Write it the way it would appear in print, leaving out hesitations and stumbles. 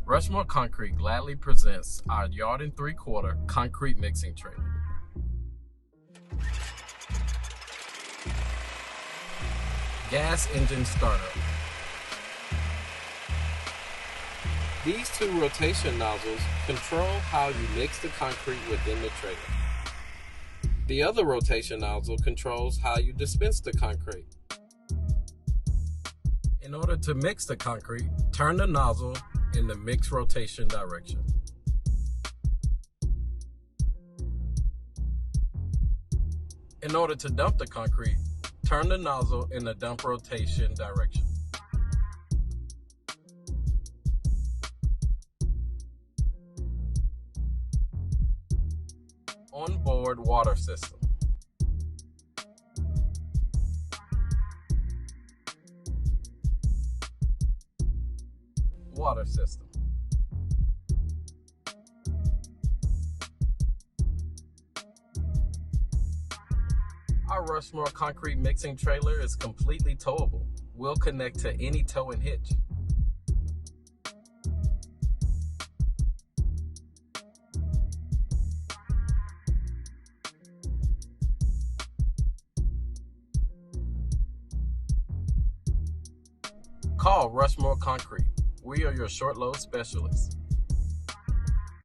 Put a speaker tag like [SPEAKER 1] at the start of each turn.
[SPEAKER 1] Rushmore Concrete gladly presents our yard and 3/4 concrete mixing trailer. Gas engine startup. These two rotation nozzles control how you mix the concrete within the trailer. The other rotation nozzle controls how you dispense the concrete. In order to mix the concrete, turn the nozzle in the mix rotation direction. In order to dump the concrete, turn the nozzle in the dump rotation direction. Onboard water system. Water system. Our Rushmore Concrete mixing trailer is completely towable. We'll connect to any tow and hitch. Call Rushmore Concrete. We are your short load specialists.